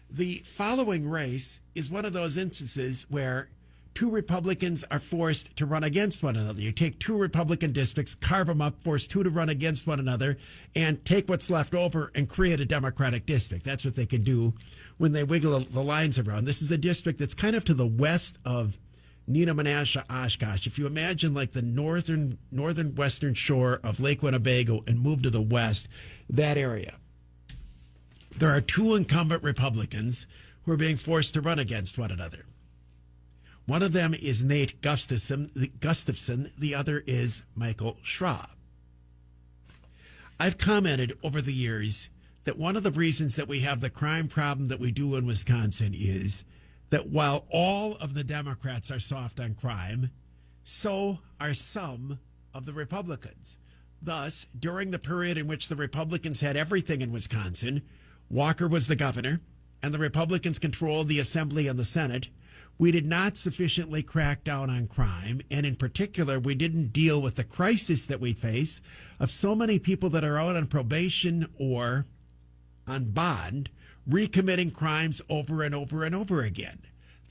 The following race is one of those instances where two Republicans are forced to run against one another. You take two Republican districts, carve them up, force two to run against one another, and take what's left over and create a Democratic district. That's what they can do when they wiggle the lines around. This is a district that's kind of to the west of Nina Menasha, Oshkosh. If you imagine like the northern western shore of Lake Winnebago and move to the west, that area. There are two incumbent Republicans who are being forced to run against one another. One of them is Nate Gustafson. The other is Michael Schraa. I've commented over the years that one of the reasons that we have the crime problem that we do in Wisconsin is that while all of the Democrats are soft on crime, so are some of the Republicans. Thus, during the period in which the Republicans had everything in Wisconsin, Walker was the governor, and the Republicans controlled the Assembly and the Senate, we did not sufficiently crack down on crime, and in particular, we didn't deal with the crisis that we face of so many people that are out on probation or on bond, recommitting crimes over and over and over again.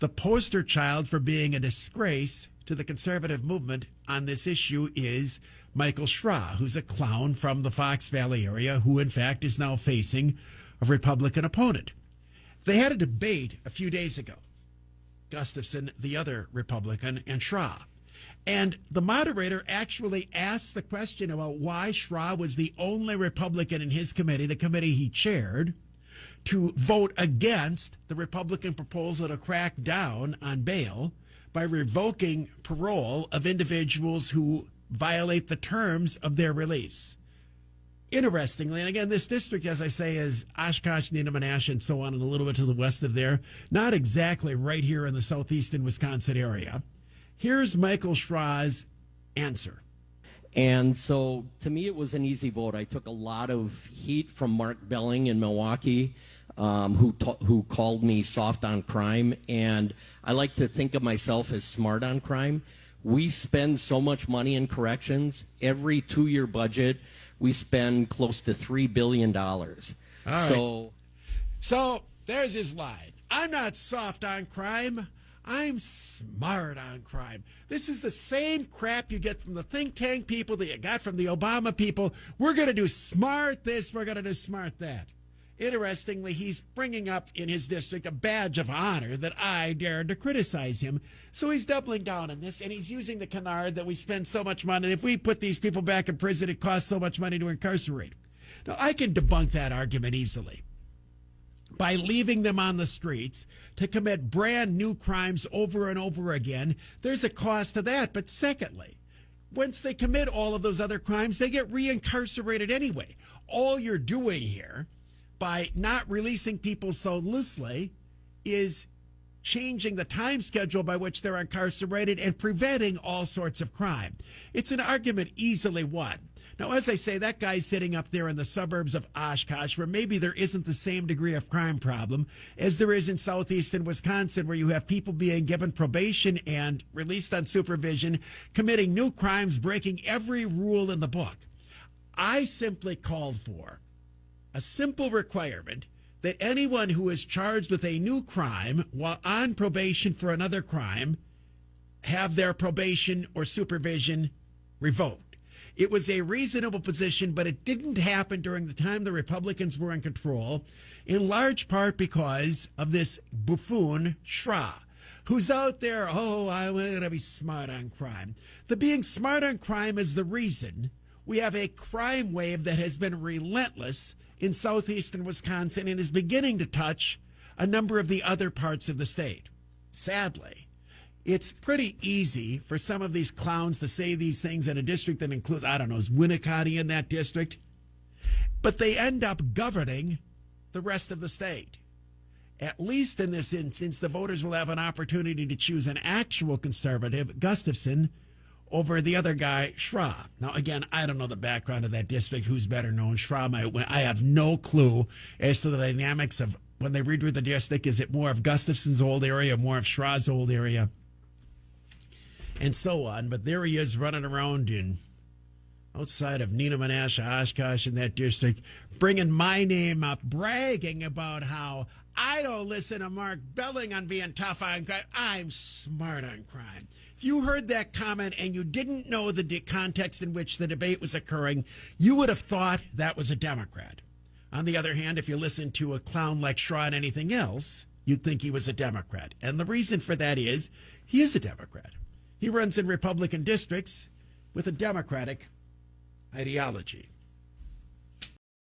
The poster child for being a disgrace to the conservative movement on this issue is Michael Schraa, who's a clown from the Fox Valley area, who in fact is now facing a Republican opponent. They had a debate a few days ago. Gustafson, the other Republican, and Schraa. And the moderator actually asked the question about why Schraa was the only Republican in his committee, the committee he chaired, to vote against the Republican proposal to crack down on bail by revoking parole of individuals who violate the terms of their release. Interestingly, and again, this district, as I say, is Oshkosh, Nina Menasha, and so on, and a little bit to the west of there. Not exactly right here in the southeastern Wisconsin area. Here's Michael Schraa's answer. And so, to me, it was an easy vote. I took a lot of heat from Mark Belling in Milwaukee, who called me soft on crime. And I like to think of myself as smart on crime. We spend so much money in corrections. Every 2-year budget, we spend close to $3 billion. All right. So there's his line. I'm not soft on crime. I'm smart on crime. This is the same crap you get from the think tank people that you got from the Obama people. We're going to do smart this. We're going to do smart that. Interestingly, he's bringing up in his district a badge of honor that I dared to criticize him. So he's doubling down on this, and he's using the canard that we spend so much money. If we put these people back in prison, it costs so much money to incarcerate. Now, I can debunk that argument easily by leaving them on the streets to commit brand new crimes over and over again. There's a cost to that. But secondly, once they commit all of those other crimes, they get reincarcerated anyway. All you're doing here by not releasing people so loosely is changing the time schedule by which they're incarcerated and preventing all sorts of crime. It's an argument easily won. Now, as I say, that guy's sitting up there in the suburbs of Oshkosh, where maybe there isn't the same degree of crime problem as there is in southeastern Wisconsin, where you have people being given probation and released on supervision, committing new crimes, breaking every rule in the book. I simply called for a simple requirement that anyone who is charged with a new crime while on probation for another crime have their probation or supervision revoked. It was a reasonable position, but it didn't happen during the time the Republicans were in control, in large part because of this buffoon Schraa, who's out there, I'm going to be smart on crime. The being smart on crime is the reason we have a crime wave that has been relentless in southeastern Wisconsin and is beginning to touch a number of the other parts of the state. Sadly, it's pretty easy for some of these clowns to say these things in a district that includes, is Winnicott in that district? But they end up governing the rest of the state. At least in this instance, the voters will have an opportunity to choose an actual conservative, Gustafson, over the other guy, Schraa. Now, again, I don't know the background of that district, who's better known. Schraa might win. I have no clue as to the dynamics of when they read the district. Is it more of Gustafson's old area, more of Schraa's old area, and so on? But there he is running around in outside of Neenah, Menasha, Oshkosh, in that district, bringing my name up, bragging about how I don't listen to Mark Belling on being tough on crime. I'm smart on crime. If you heard that comment and you didn't know the context in which the debate was occurring, you would have thought that was a Democrat. On the other hand, if you listen to a clown like Schraa and anything else, you'd think he was a Democrat. And the reason for that is he is a Democrat. He runs in Republican districts with a Democratic ideology.